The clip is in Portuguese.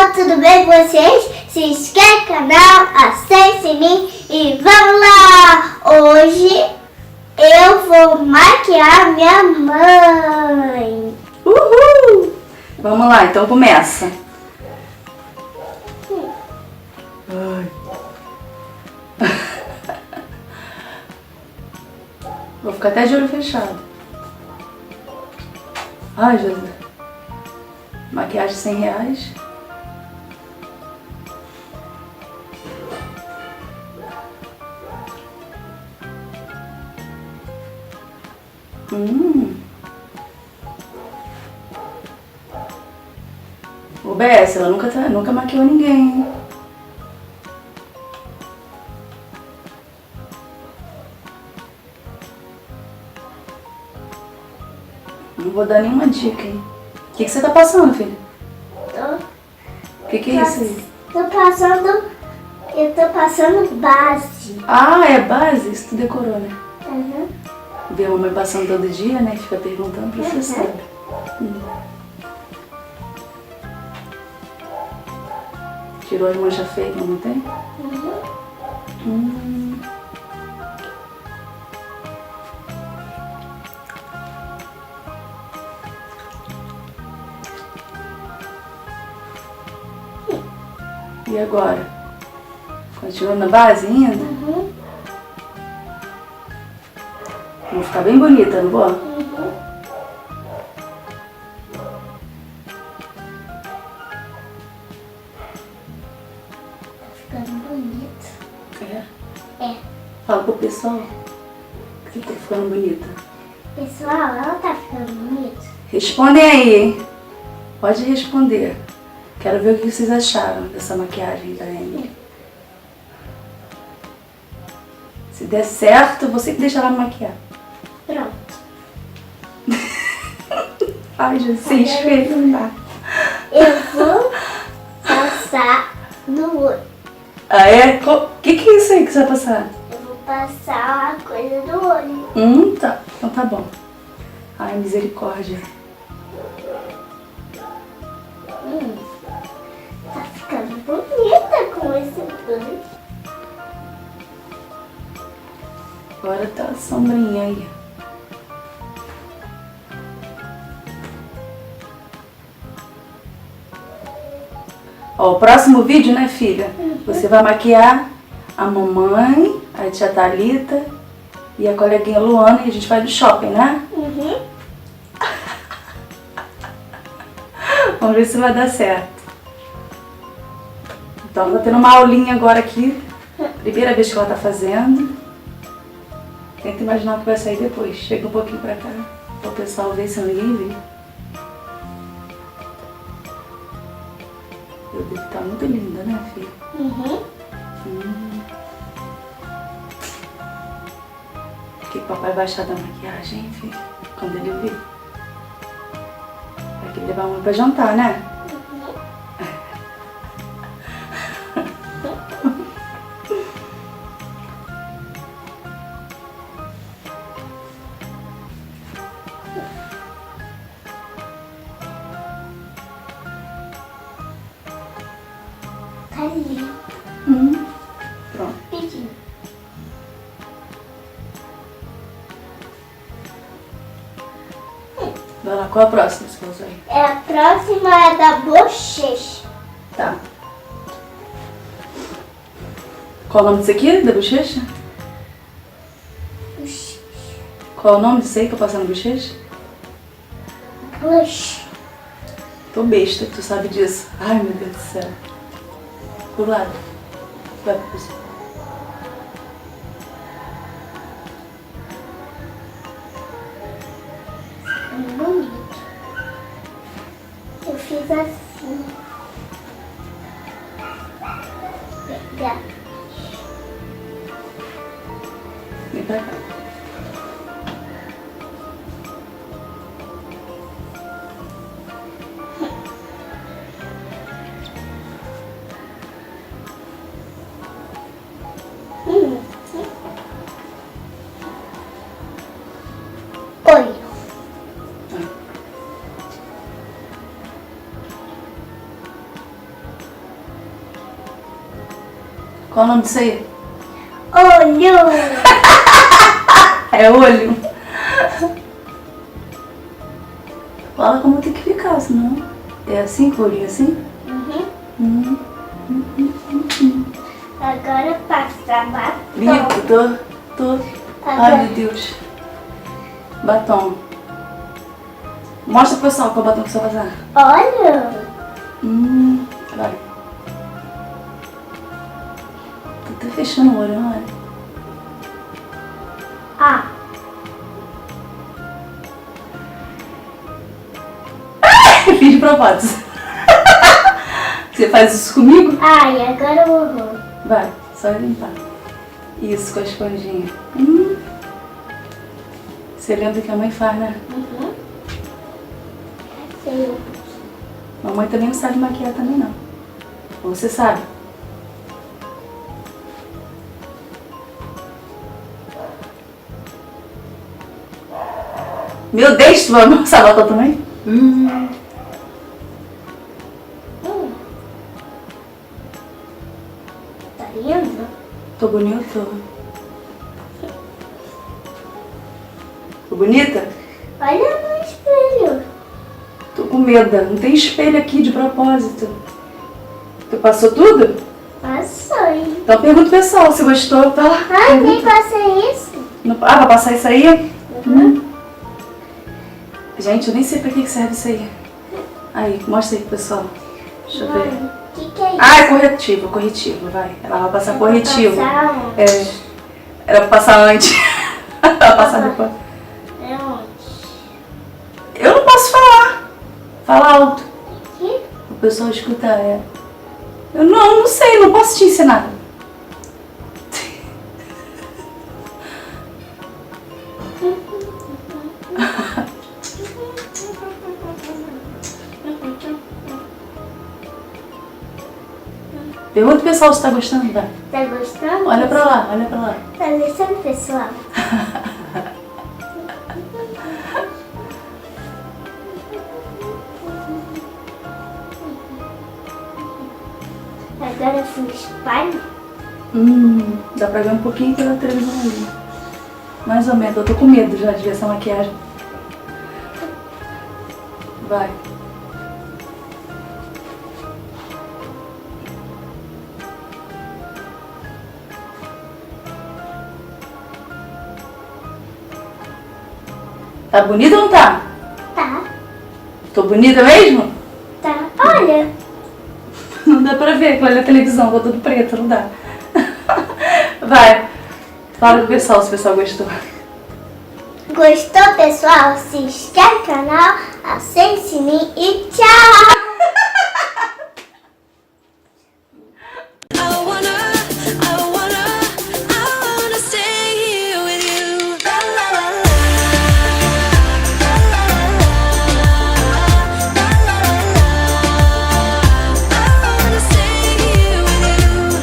Olá, tudo bem com vocês? Se inscreve no canal, acesse o sininho e vamos lá! Hoje eu vou maquiar minha mãe. Uhul! Vamos lá, então começa. Ai. Vou ficar até de olho fechado. Ai, Jesus. Maquiagem R$100. O BS, ela nunca maquiou ninguém, hein? Não vou dar nenhuma dica, hein? O que você tá passando, filha? O que é isso aí? Eu tô passando base. Ah, é base? Isso tu decorou, né? Uhum. Vê a mamãe passando todo dia, né? Fica perguntando pra você sabe. Tirou as manchas feias que não tem? E agora? Continua na base ainda? Vou ficar bem bonita, não vou? Ficando bonito. É. Fala pro pessoal que tá ficando bonita. Pessoal, ela tá ficando bonita. Respondem aí, hein? Pode responder. Quero ver o que vocês acharam dessa maquiagem da Amy. Se der certo, você que deixa ela maquiar. Pronto. Ai, Jesus, se inscreve, não dá. Eu vou passar no olho. Ah, é? O que é isso aí que você vai passar? Eu vou passar uma coisa no olho. Tá. Então tá bom. Ai, misericórdia. Tá ficando bonita com esse banho. Agora tá a sombrinha aí. Ó, o próximo vídeo, né, filha? Você vai maquiar a mamãe, a tia Thalita e a coleguinha Luana e a gente vai no shopping, né? Vamos ver se vai dar certo. Então, tá tendo uma aulinha agora aqui. Primeira vez que ela tá fazendo. Tenta imaginar o que vai sair depois. Chega um pouquinho pra cá, para o pessoal ver se ninguém vê. Eu devo estar muito linda, né, filha? O que o papai vai achar da maquiagem, hein, filha? Quando ele vir. Vai querer levar uma pra jantar, né? Tá ali. Pronto. Pedindo. Vai lá, qual a próxima que você vai usar aí? A próxima é da bochecha. Tá. Qual o nome disso aqui? Da bochecha? Qual é o nome disso aí que eu passo na bochecha? Blush. Tô besta que tu sabe disso. Ai, meu Deus do céu. Pro lado. Vai pro pessoal. Bonito. Eu fiz assim. Pegar. Vem pra cá. Qual o nome disso aí? Olho. É olho. Fala como tem que ficar, senão... É assim, com o olhinho assim? Uhum. Agora passa batom. Lindo, tô. Ai, meu Deus. Batom. Mostra pro pessoal qual batom que você vai usar. Olha. Vai. Tô até fechando o olho, não é? Ah. Fiz de propósito. Você faz isso comigo? Ai, agora eu vou. Vai, só limpar. Isso, com a esponjinha. Você lembra que a mãe faz, né? Uhum. Sei. Mamãe também não sabe maquiar também, não. Ou você sabe? Meu Deus, tu vai passar batom também? Tá lindo? Tô bonito? Tô bonita? Olha no espelho. Tô com medo. Não tem espelho aqui de propósito. Tu passou tudo? Passou. Então pergunta pro pessoal se gostou, tá? Ai, nem passei isso. Ah, vai passar isso aí? Gente, eu nem sei pra que serve isso aí. Aí, mostra aí pro pessoal. Deixa eu ver. Mãe, o que é isso? Ah, é corretivo, vai. Ela vai passar corretivo. Passar onde? É. Era pra passar antes. Ela passar depois. É onde? Eu não posso falar. Fala alto. Aqui? O pessoal escutar, é. Eu não sei, não posso te ensinar. Pergunta pro pessoal se tá gostando, vai. Tá gostando? Olha pra lá, olha pra lá. Tá gostando, pessoal? Agora eu fui espalho. Dá pra ver um pouquinho pela televisão ali. Mais ou menos, eu tô com medo já de ver essa maquiagem. Vai. Tá bonita ou não tá? Tá, Tô bonita mesmo? tá. Olha. Não dá pra ver, olha a televisão, tá tudo preto, não dá. Vai. Fala pro pessoal se o pessoal gostou. Gostou, pessoal? Se inscreve no canal, acende o sininho e tchau!